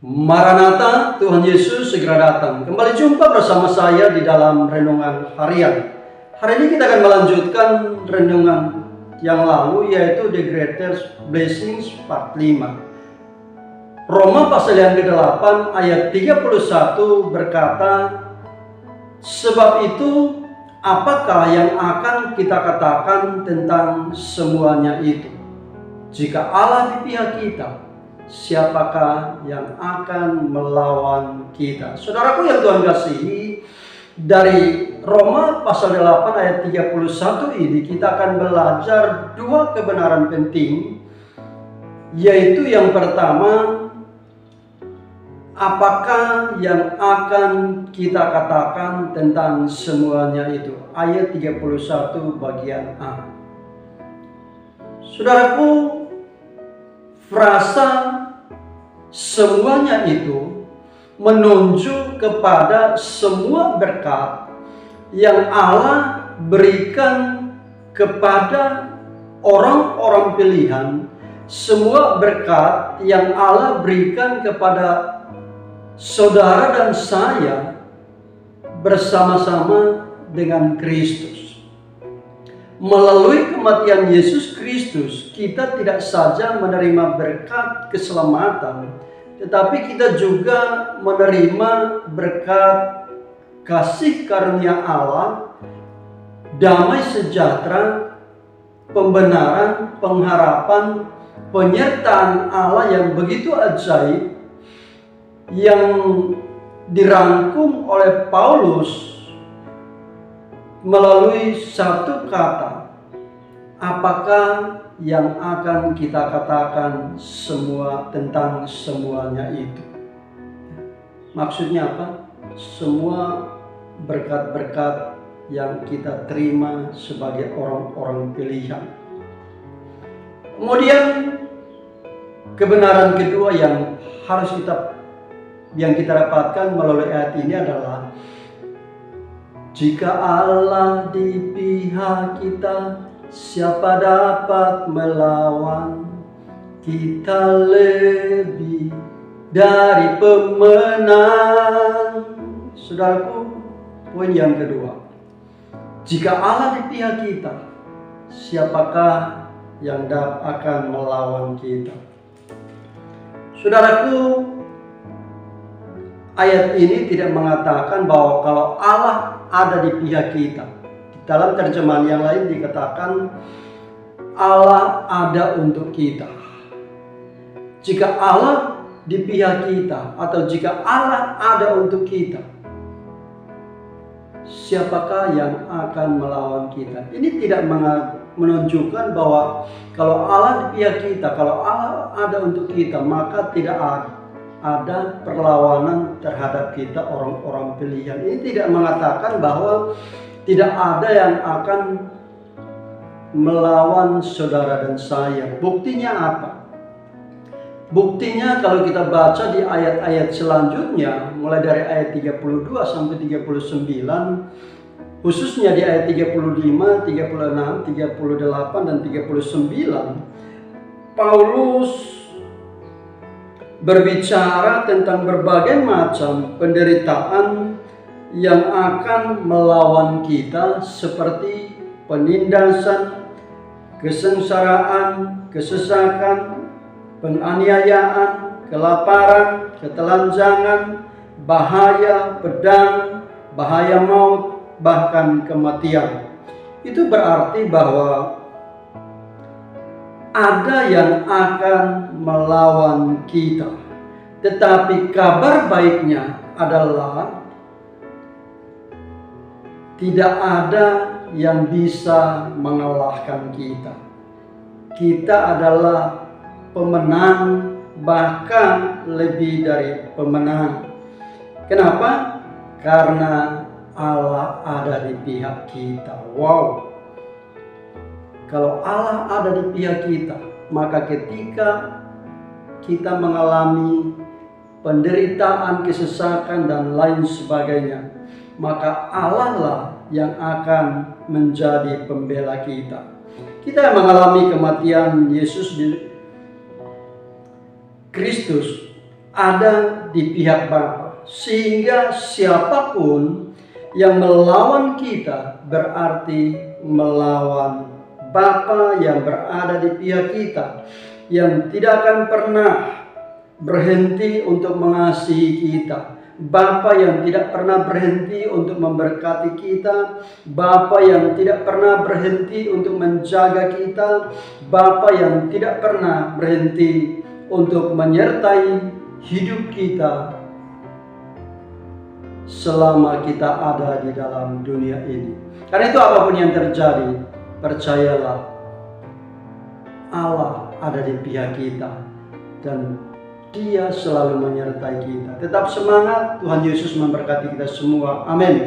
Maranatha, Tuhan Yesus segera datang. Kembali jumpa bersama saya di dalam renungan harian. Hari ini kita akan melanjutkan renungan yang lalu, yaitu The Greatest Blessings part 5. Roma pasal yang ke-8 ayat 31 berkata, sebab itu apakah yang akan kita katakan tentang semuanya itu? Jika Allah di pihak kita, siapakah yang akan melawan kita? Saudaraku yang Tuhan kasihi, dari Roma pasal 8 ayat 31 ini kita akan belajar dua kebenaran penting, yaitu yang pertama, apakah yang akan kita katakan tentang semuanya itu? Ayat 31 bagian A. Saudaraku, frasa semuanya itu menunjuk kepada semua berkat yang Allah berikan kepada orang-orang pilihan, semua berkat yang Allah berikan kepada saudara dan saya bersama-sama dengan Kristus. Melalui kematian Yesus Kristus, kita tidak saja menerima berkat keselamatan, tetapi kita juga menerima berkat kasih karunia Allah, damai sejahtera, pembenaran, pengharapan, penyertaan Allah yang begitu ajaib, yang dirangkum oleh Paulus melalui satu kata, apakah yang akan kita katakan tentang semuanya itu? Maksudnya apa? Semua berkat-berkat yang kita terima sebagai orang-orang pilihan. Kemudian kebenaran kedua yang kita dapatkan melalui ayat ini adalah, jika Allah di pihak kita, siapa dapat melawan? Kita lebih dari pemenang. Saudaraku, poin yang kedua, jika Allah di pihak kita, siapakah yang akan melawan kita? Saudaraku, ayat ini tidak mengatakan bahwa kalau Allah ada di pihak kita. Dalam terjemahan yang lain dikatakan Allah ada untuk kita. Jika Allah di pihak kita atau jika Allah ada untuk kita, siapakah yang akan melawan kita? Ini tidak menunjukkan bahwa kalau Allah di pihak kita, kalau Allah ada untuk kita, maka tidak ada perlawanan terhadap kita orang-orang pilihan. Ini tidak mengatakan bahwa tidak ada yang akan melawan saudara dan saya. Buktinya apa? Buktinya kalau kita baca di ayat-ayat selanjutnya, mulai dari ayat 32 sampai 39, khususnya di ayat 35, 36, 38, dan 39, Paulus berbicara tentang berbagai macam penderitaan yang akan melawan kita, seperti penindasan, kesengsaraan, kesesakan, penganiayaan, kelaparan, ketelanjangan, bahaya pedang, bahaya maut, bahkan kematian. Itu berarti bahwa ada yang akan melawan kita. Tetapi kabar baiknya adalah tidak ada yang bisa mengalahkan kita. Kita adalah pemenang, bahkan lebih dari pemenang. Kenapa? Karena Allah ada di pihak kita. Wow! Kalau Allah ada di pihak kita, maka ketika kita mengalami penderitaan, kesesakan, dan lain sebagainya, maka Allah lah yang akan menjadi pembela kita. Kita mengalami kematian Yesus Kristus ada di pihak Bapa. Sehingga siapapun yang melawan kita berarti melawan Bapa yang berada di pihak kita, yang tidak akan pernah berhenti untuk mengasihi kita. Bapa yang tidak pernah berhenti untuk memberkati kita, Bapa yang tidak pernah berhenti untuk menjaga kita, Bapa yang tidak pernah berhenti untuk menyertai hidup kita selama kita ada di dalam dunia ini. Karena itu apapun yang terjadi, percayalah Allah ada di pihak kita dan Dia selalu menyertai kita. Tetap semangat, Tuhan Yesus memberkati kita semua. Amin.